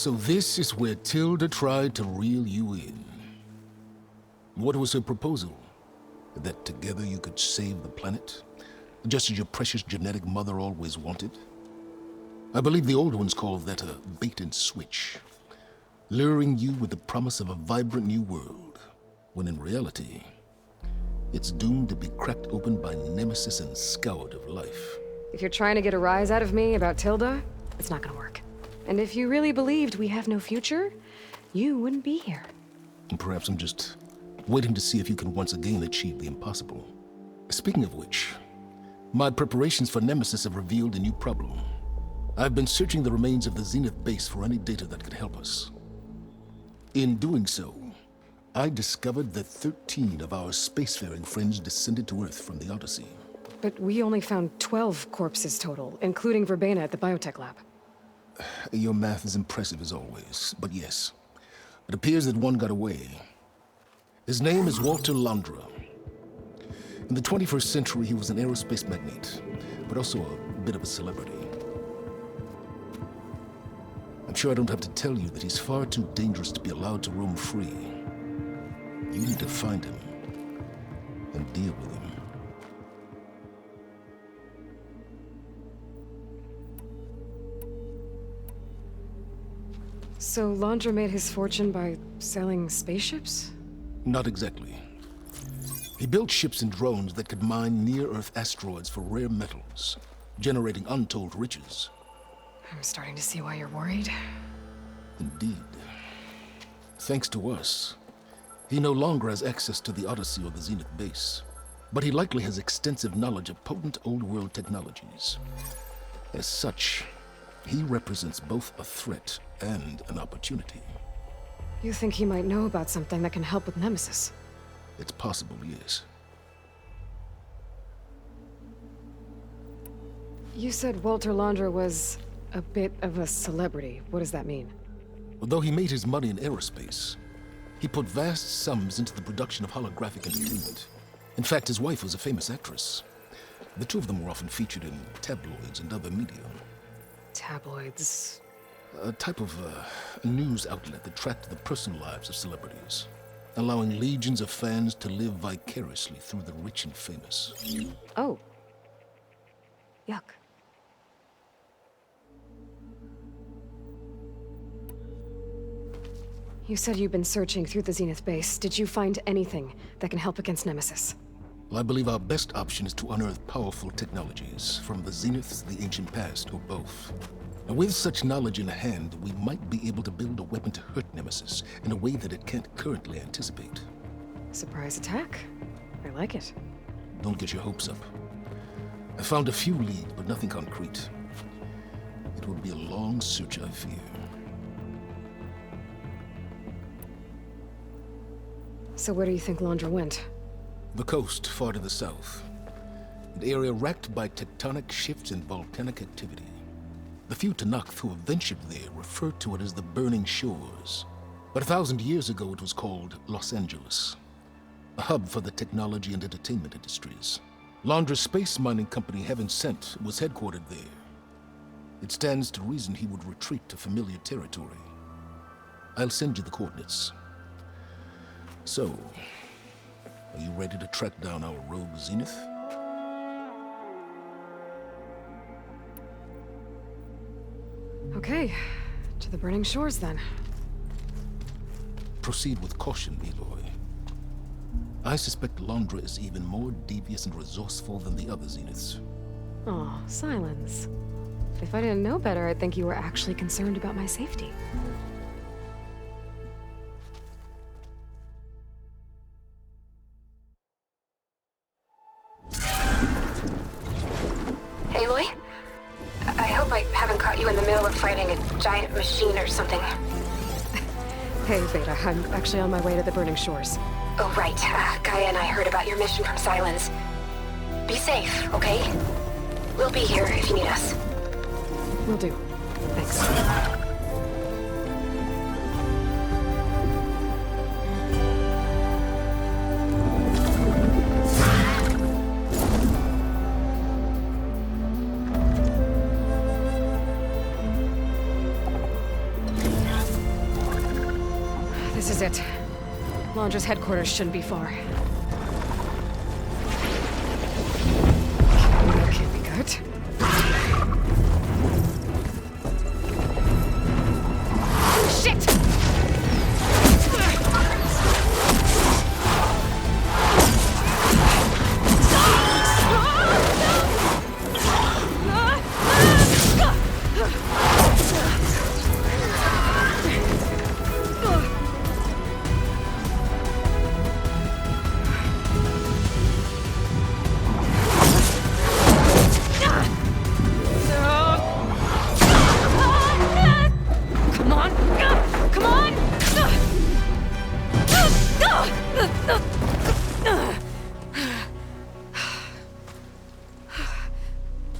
So this is where Tilda tried to reel you in. What was her proposal? That together you could save the planet? Just as your precious genetic mother always wanted? I believe the old ones call that a bait and switch. Luring you with the promise of a vibrant new world, when in reality, it's doomed to be cracked open by Nemesis and scoured of life. If you're trying to get a rise out of me about Tilda, it's not gonna work. And if you really believed we have no future, you wouldn't be here. And perhaps I'm just waiting to see if you can once again achieve the impossible. Speaking of which, my preparations for Nemesis have revealed a new problem. I've been searching the remains of the Zenith base for any data that could help us. In doing so, I discovered that 13 of our spacefaring friends descended to Earth from the Odyssey. But we only found 12 corpses total, including Verbena at the biotech lab. Your math is impressive as always, but yes, it appears that one got away. His name is Walter Londra. In the 21st century, he was an aerospace magnate, but also a bit of a celebrity. I'm sure I don't have to tell you that he's far too dangerous to be allowed to roam free. You need to find him and deal with him. So Londra made his fortune by selling spaceships? Not exactly. He built ships and drones that could mine near-Earth asteroids for rare metals, generating untold riches. I'm starting to see why you're worried. Indeed. Thanks to us, he no longer has access to the Odyssey or the Zenith base, but he likely has extensive knowledge of potent old-world technologies. As such, he represents both a threat and an opportunity. You think he might know about something that can help with Nemesis? It's possible, yes. You said Walter Londra was a bit of a celebrity. What does that mean? Although he made his money in aerospace, he put vast sums into the production of holographic entertainment. In fact, his wife was a famous actress. The two of them were often featured in tabloids and other media. Tabloids? A type of news outlet that tracked the personal lives of celebrities, allowing legions of fans to live vicariously through the rich and famous. Oh. Yuck. You said you've been searching through the Zenith base. Did you find anything that can help against Nemesis? Well, I believe our best option is to unearth powerful technologies from the Zeniths, the ancient past, or both. And with such knowledge in hand, we might be able to build a weapon to hurt Nemesis in a way that it can't currently anticipate. Surprise attack? I like it. Don't get your hopes up. I found a few leads, but nothing concrete. It will be a long search, I fear. So where do you think Londra went? The coast, far to the south. An area racked by tectonic shifts and volcanic activity. The few Tanakh who have ventured there refer to it as the Burning Shores. But 1,000 years ago it was called Los Angeles, a hub for the technology and entertainment industries. Londra's space mining company, Heaven Sent, was headquartered there. It stands to reason he would retreat to familiar territory. I'll send you the coordinates. So, are you ready to track down our rogue Zenith? Okay, to the Burning Shores then. Proceed with caution, Eloy. I suspect Londra is even more devious and resourceful than the other Zeniths. Aw, Silence. If I didn't know better, I'd think you were actually concerned about my safety. Aloy? I hope I haven't caught you in the middle of fighting a giant machine or something. Hey, Beta, I'm actually on my way to the Burning Shores. Oh, right. Gaia and I heard about your mission from Silence. Be safe, okay? We'll be here if you need us. Will do. Thanks. This is it. Laundra's headquarters shouldn't be far. That can't be good. Shit!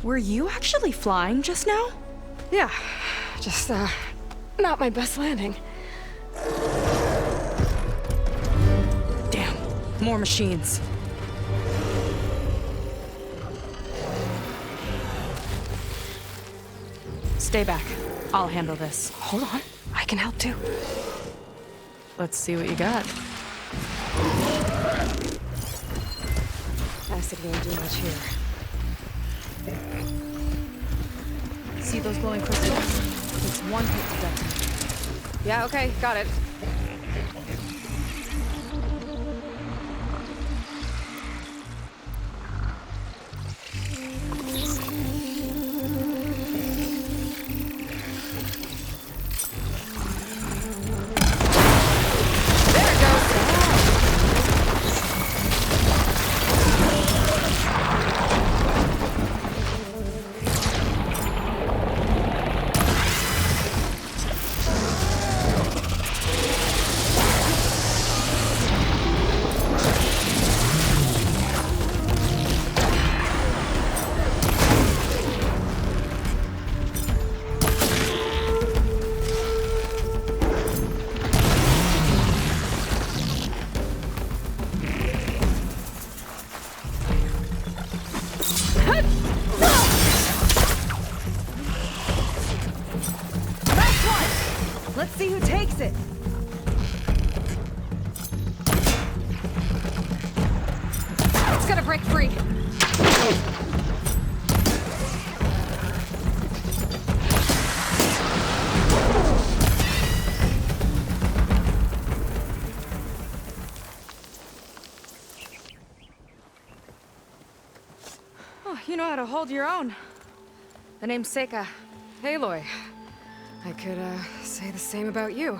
Were you actually flying just now? Yeah, just, not my best landing. Damn, more machines. Stay back. I'll handle this. Hold on, I can help too. Let's see what you got. Acid won't do much here. See those glowing crystals? It's one hit to detonate. Yeah, okay, got it. Let's see who takes it. It's gonna break free. Oh, you know how to hold your own. The name's Seika. Aloy. I could, say the same about you.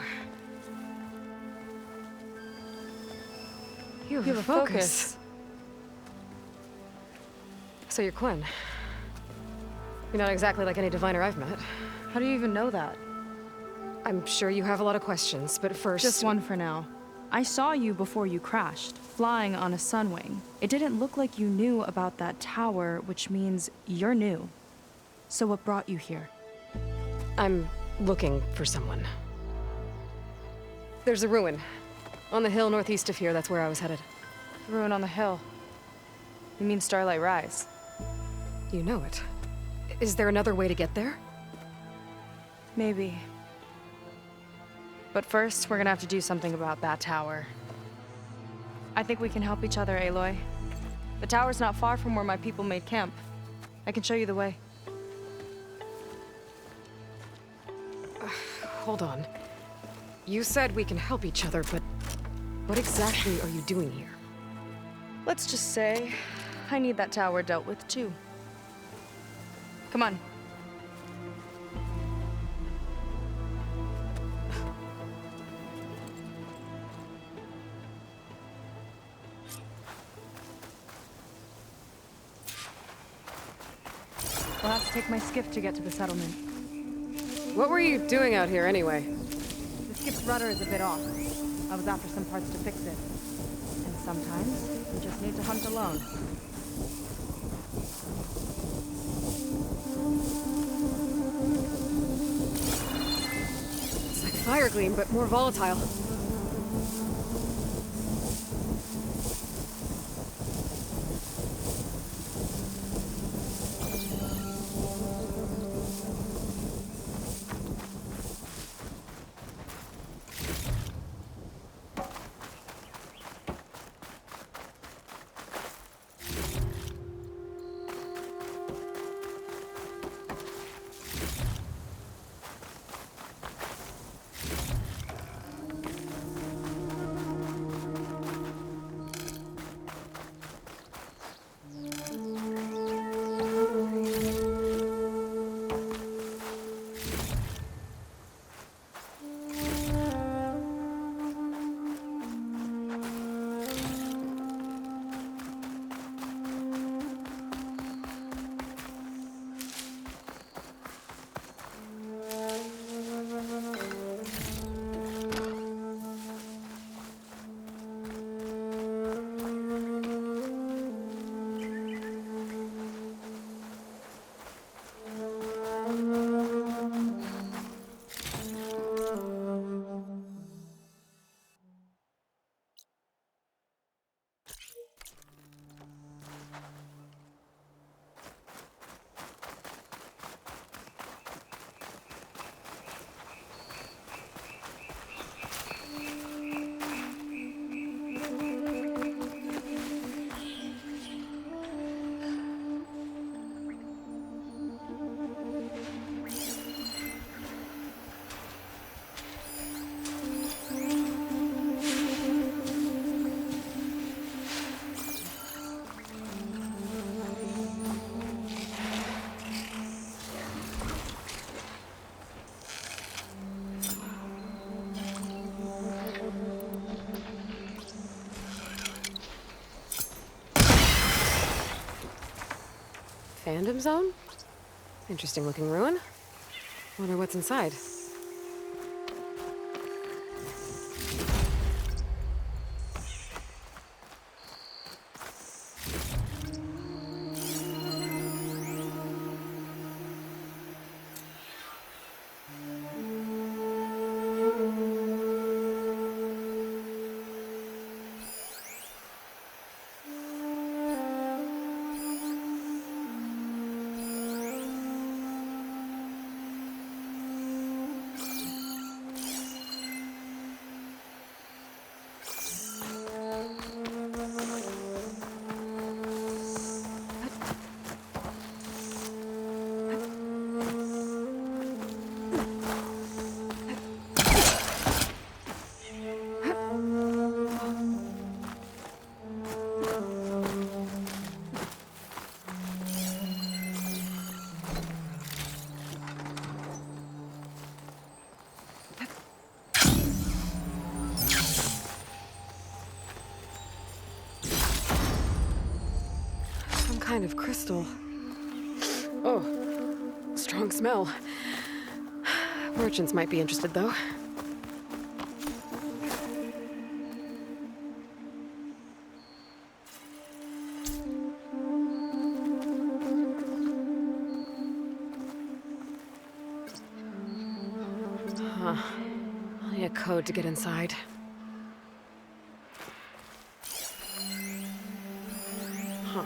You have a focus. So you're Quinn. You're not exactly like any diviner I've met. How do you even know that? I'm sure you have a lot of questions, but first... Just one for now. I saw you before you crashed, flying on a sunwing. It didn't look like you knew about that tower, which means you're new. So what brought you here? I'm looking for someone. There's a ruin. On the hill northeast of here, that's where I was headed. Ruin on the hill. You mean Starlight Rise? You know it. Is there another way to get there? Maybe. But first, we're gonna have to do something about that tower. I think we can help each other, Aloy. The tower's not far from where my people made camp. I can show you the way. Hold on. You said we can help each other, but what exactly are you doing here? Let's just say, I need that tower dealt with too. Come on. I'll have to take my skiff to get to the settlement. What were you doing out here anyway? The skiff's rudder is a bit off. I was after some parts to fix it. And sometimes, you just need to hunt alone. It's like fire gleam, but more volatile. fandom zone? Interesting looking ruin. Wonder what's inside. Kind of crystal. Oh, strong smell. Merchants might be interested, though. Huh. I'll need a code to get inside. Huh.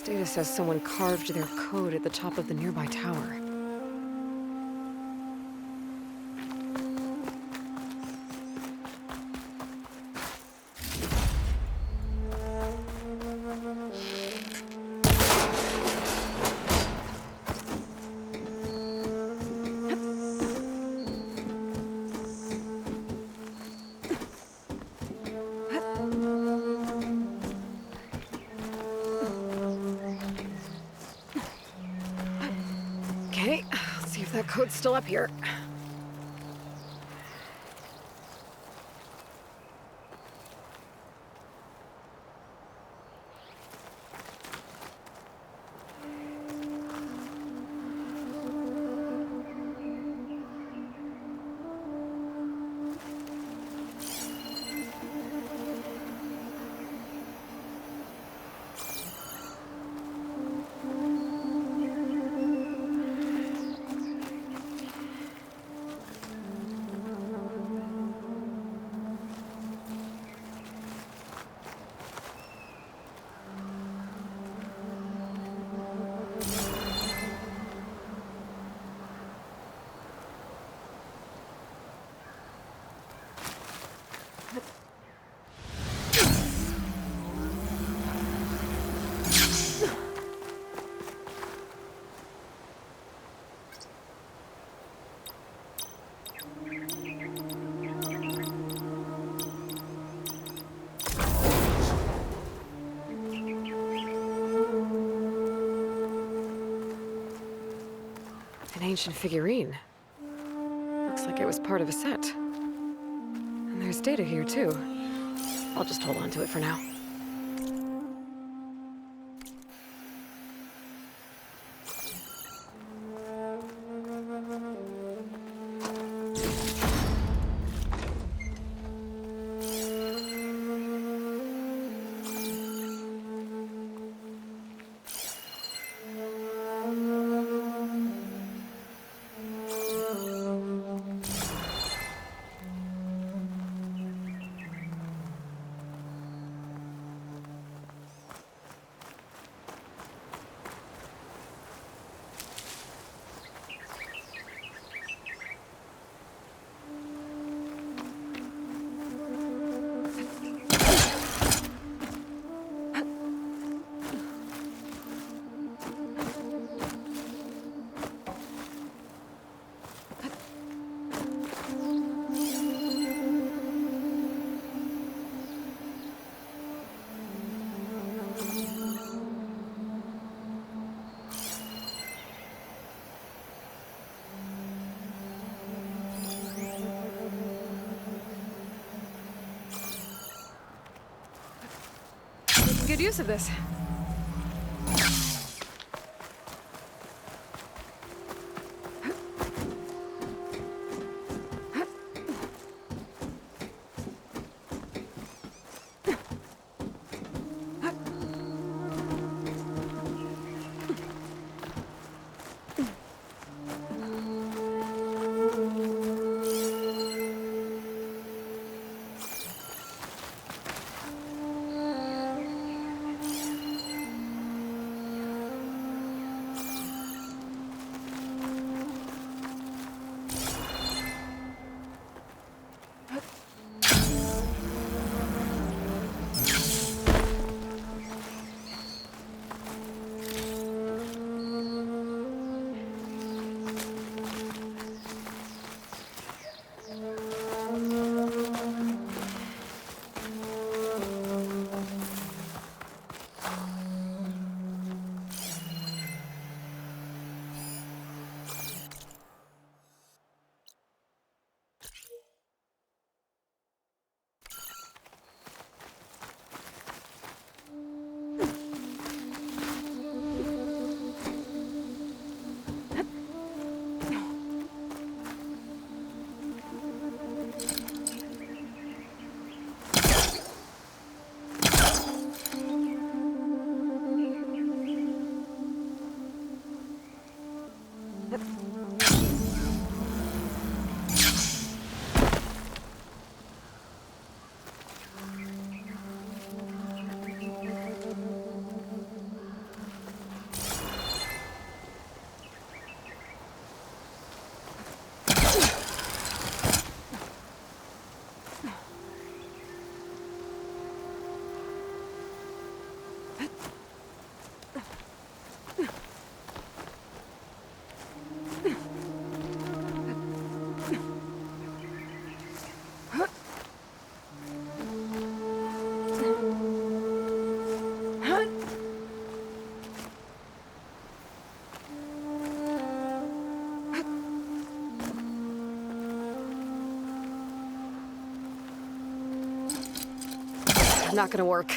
Data says someone carved their code at the top of the nearby tower. Okay, let's see if that code's still up here. An ancient figurine. Looks like it was part of a set. And there's data here, too. I'll just hold on to it for now. good use of this. Not gonna work.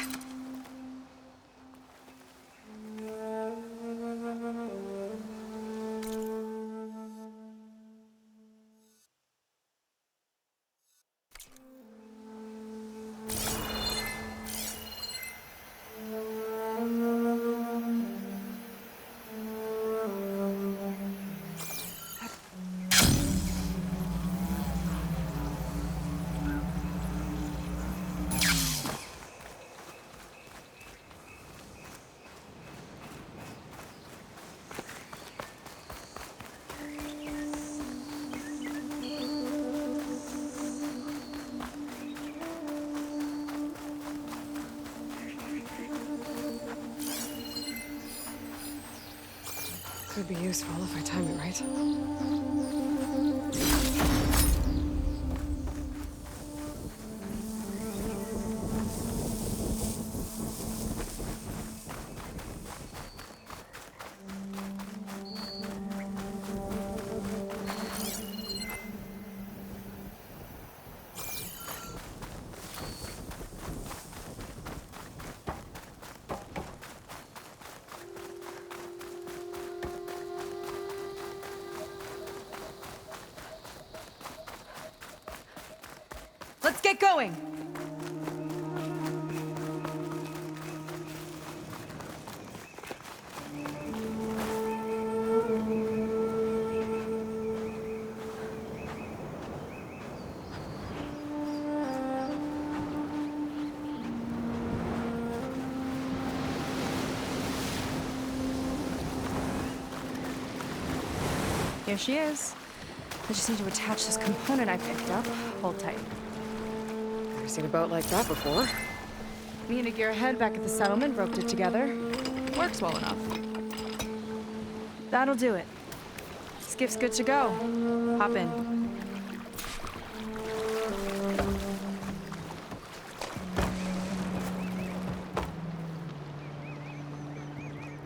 Could be useful if I time it right. Let's get going! Here she is. I just need to attach this component I picked up. Hold tight. Never seen a boat like that before. Me and a gearhead back at the settlement roped it together. Works well enough. That'll do it. Skiff's good to go. Hop in.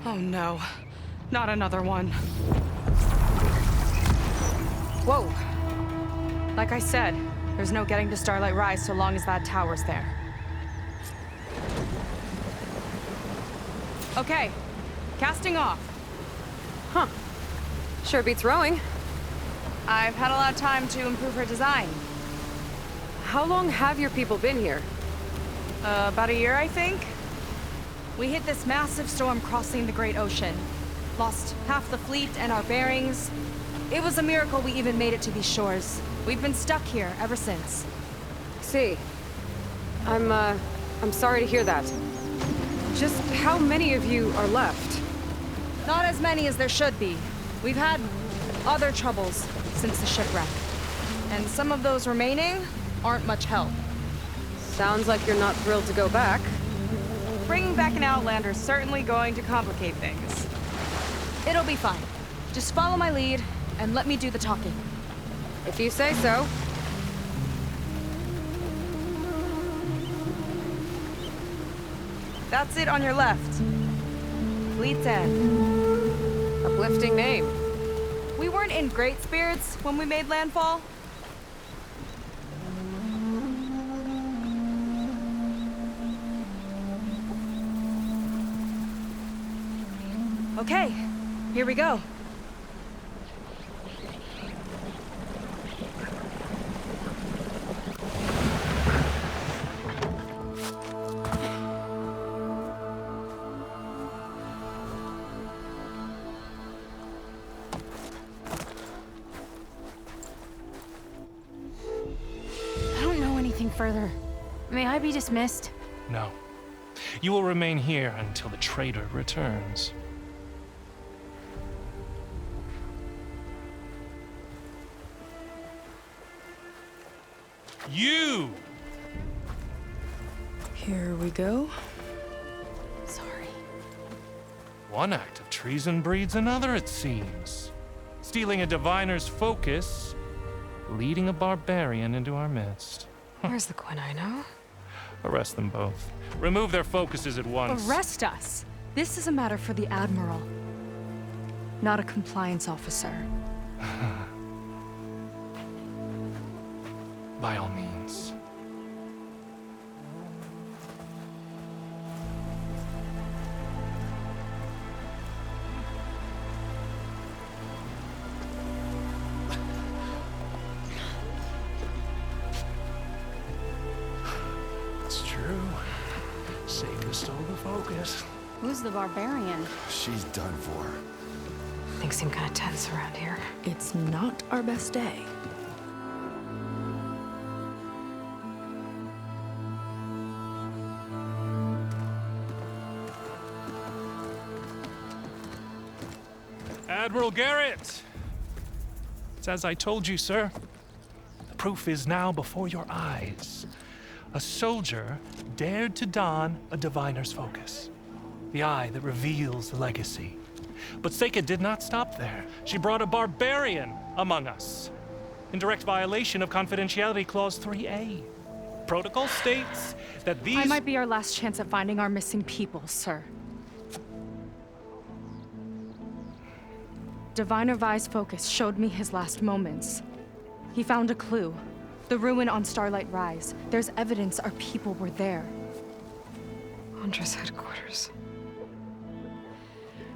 Oh no. Not another one. Whoa. Like I said, there's no getting to Starlight Rise so long as that tower's there. Okay, casting off. Huh. Sure beats rowing. I've had a lot of time to improve her design. How long have your people been here? About a year, I think. We hit this massive storm crossing the Great Ocean. Lost half the fleet and our bearings. It was a miracle we even made it to these shores. We've been stuck here ever since. See. I'm sorry to hear that. Just how many of you are left? Not as many as there should be. We've had other troubles since the shipwreck. And some of those remaining aren't much help. Sounds like you're not thrilled to go back. Bringing back an Outlander is certainly going to complicate things. It'll be fine. Just follow my lead and let me do the talking. If you say so. That's it on your left. Fleet's End. Uplifting name. We weren't in great spirits when we made landfall. Okay, here we go. I don't know anything further. May I be dismissed? No. You will remain here until the traitor returns. You! Here we go. Sorry. One act of treason breeds another, it seems. Stealing a diviner's focus, leading a barbarian into our midst. Where's the Quinino? Arrest them both. Remove their focuses at once. Arrest us! This is a matter for the Admiral, not a compliance officer. By all means. It's true. Seika stole the focus. Who's the barbarian? She's done for. Things seem kind of tense around here. It's not our best day. Admiral Garrett! It's as I told you, sir. The proof is now before your eyes. A soldier dared to don a diviner's focus. The eye that reveals the legacy. But Seika did not stop there. She brought a barbarian among us. In direct violation of Confidentiality Clause 3A. Protocol states that these... I might be our last chance at finding our missing people, sir. Diviner Vi's focus showed me his last moments. He found a clue. The ruin on Starlight Rise. There's evidence our people were there. Huntress headquarters.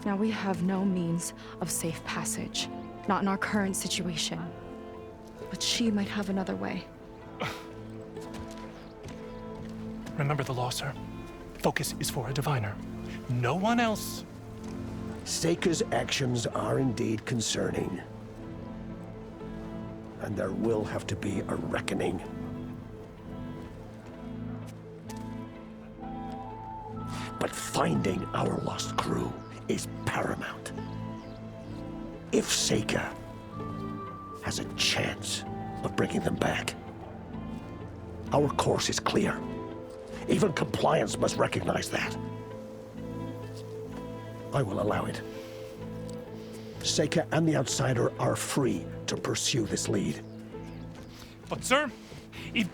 Now we have no means of safe passage. Not in our current situation. But she might have another way. Remember the law, sir. Focus is for a diviner. No one else. Seika's actions are indeed concerning. And there will have to be a reckoning. But finding our lost crew is paramount. If Seika has a chance of bringing them back, our course is clear. Even compliance must recognize that. I will allow it. Seika and the Outsider are free to pursue this lead. But, sir, if...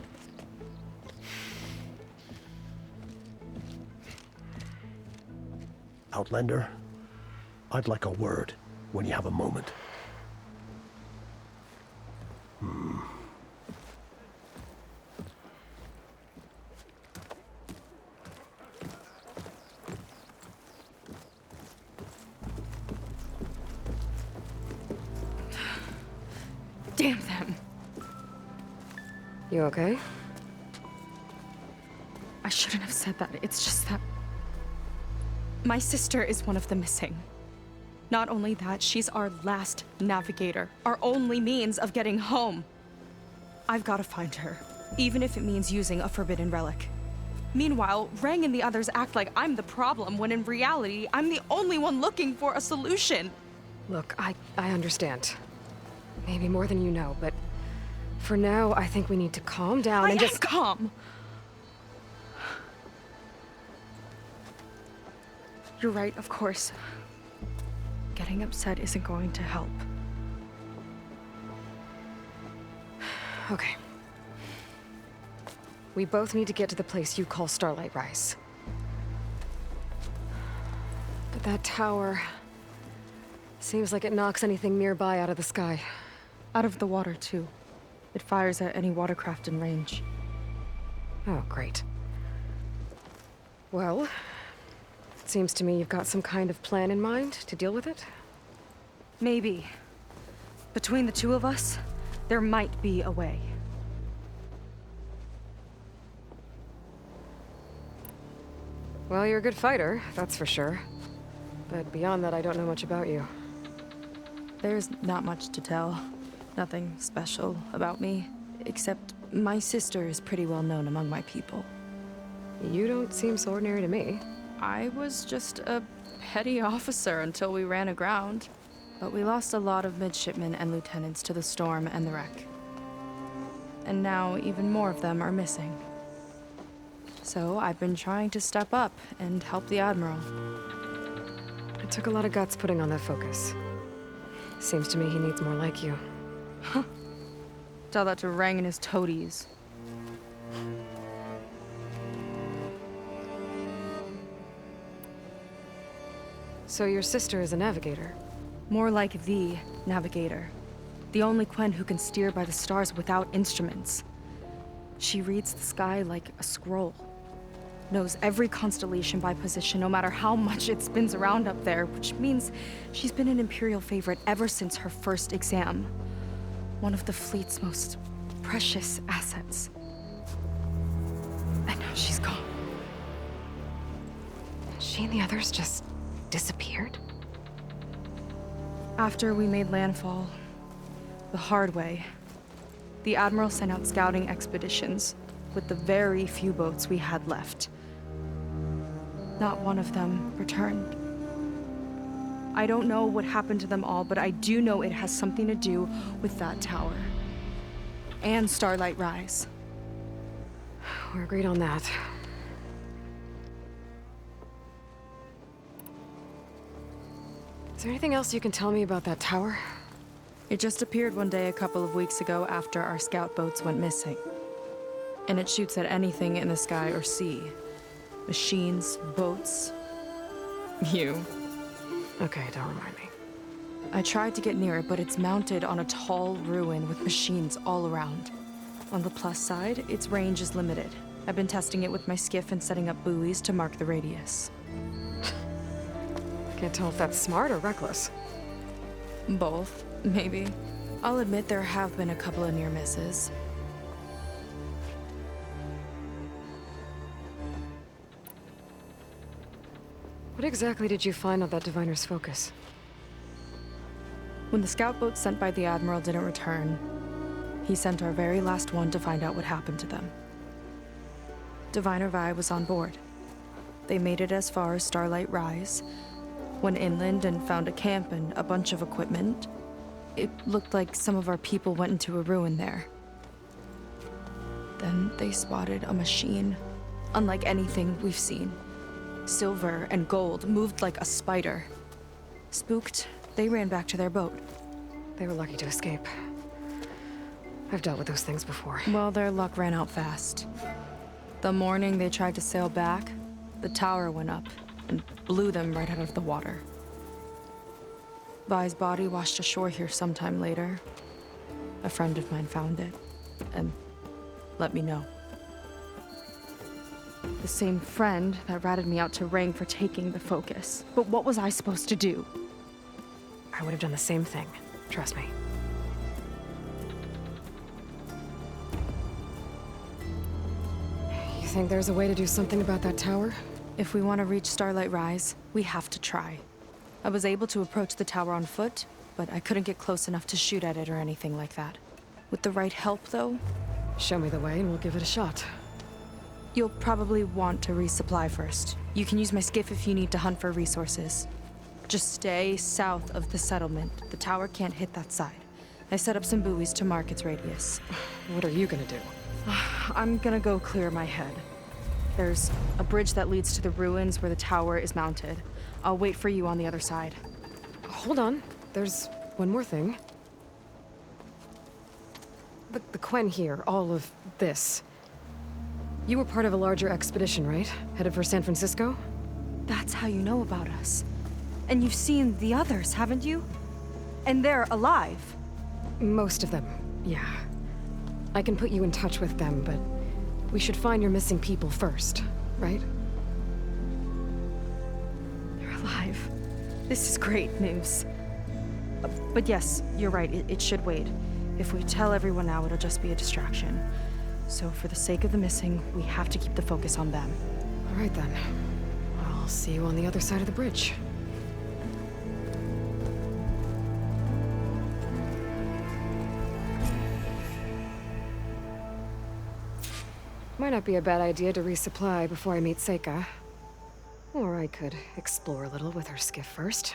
Outlander, I'd like a word when you have a moment. Damn them. You okay? I shouldn't have said that. It's just that my sister is one of the missing. Not only that, she's our last navigator, our only means of getting home. I've got to find her, even if it means using a forbidden relic. Meanwhile, Rang and the others act like I'm the problem, when in reality, I'm the only one looking for a solution. Look, I understand. Maybe more than you know, but for now, I think we need to calm down and just calm. You're right, of course. Getting upset isn't going to help. Okay. We both need to get to the place you call Starlight Rise. But that tower seems like it knocks anything nearby out of the sky. Out of the water, too. It fires at any watercraft in range. Oh, great. Well, it seems to me you've got some kind of plan in mind to deal with it. Maybe. Between the two of us, there might be a way. Well, you're a good fighter, that's for sure. But beyond that, I don't know much about you. There's not much to tell. Nothing special about me, except my sister is pretty well known among my people. You don't seem so ordinary to me. I was just a petty officer until we ran aground. But we lost a lot of midshipmen and lieutenants to the storm and the wreck. And now even more of them are missing. So I've been trying to step up and help the Admiral. It took a lot of guts putting on that focus. Seems to me he needs more like you. Tell that to Rang and his toadies. So your sister is a navigator? More like the navigator. The only Quen who can steer by the stars without instruments. She reads the sky like a scroll. Knows every constellation by position, no matter how much it spins around up there, which means she's been an Imperial favorite ever since her first exam. One of the fleet's most precious assets. And now she's gone. She and the others just disappeared? After we made landfall, the hard way, the Admiral sent out scouting expeditions with the very few boats we had left. Not one of them returned. I don't know what happened to them all, but I do know it has something to do with that tower. And Starlight Rise. We're agreed on that. Is there anything else you can tell me about that tower? It just appeared one day a couple of weeks ago after our scout boats went missing. And it shoots at anything in the sky or sea. Machines, boats, you. Okay, don't remind me. I tried to get near it, but it's mounted on a tall ruin with machines all around. On the plus side, its range is limited. I've been testing it with my skiff and setting up buoys to mark the radius. Can't tell if that's smart or reckless. Both, maybe. I'll admit there have been a couple of near misses. What exactly did you find on that diviner's focus? When the scout boat sent by the Admiral didn't return, he sent our very last one to find out what happened to them. Diviner Vi was on board. They made it as far as Starlight Rise, went inland and found a camp and a bunch of equipment. It looked like some of our people went into a ruin there. Then they spotted a machine, unlike anything we've seen. Silver and gold, moved like a spider. Spooked, they ran back to their boat. They were lucky to escape. I've dealt with those things before. Well, their luck ran out fast. The morning they tried to sail back, the tower went up and blew them right out of the water. Vi's body washed ashore here sometime later. A friend of mine found it and let me know. The same friend that ratted me out to Rang for taking the focus. But what was I supposed to do? I would have done the same thing. Trust me. You think there's a way to do something about that tower? If we want to reach Starlight Rise, we have to try. I was able to approach the tower on foot, but I couldn't get close enough to shoot at it or anything like that. With the right help, though, Show me the way and we'll give it a shot. you'll probably want to resupply first. You can use my skiff if you need to hunt for resources. Just stay south of the settlement. The tower can't hit that side. I set up some buoys to mark its radius. What are you gonna do? I'm gonna go clear my head. There's a bridge that leads to the ruins where the tower is mounted. I'll wait for you on the other side. Hold on. There's one more thing. The Quen here, all of this. You were part of a larger expedition, right? Headed for San Francisco? That's how you know about us. And you've seen the others, haven't you? And they're alive. Most of them, yeah. I can put you in touch with them, but we should find your missing people first, right? They're alive. This is great news. But yes, you're right, it should wait. If we tell everyone now, it'll just be a distraction. So for the sake of the missing, we have to keep the focus on them. All right then. I'll see you on the other side of the bridge. Might not be a bad idea to resupply before I meet Seika. Or I could explore a little with her skiff first.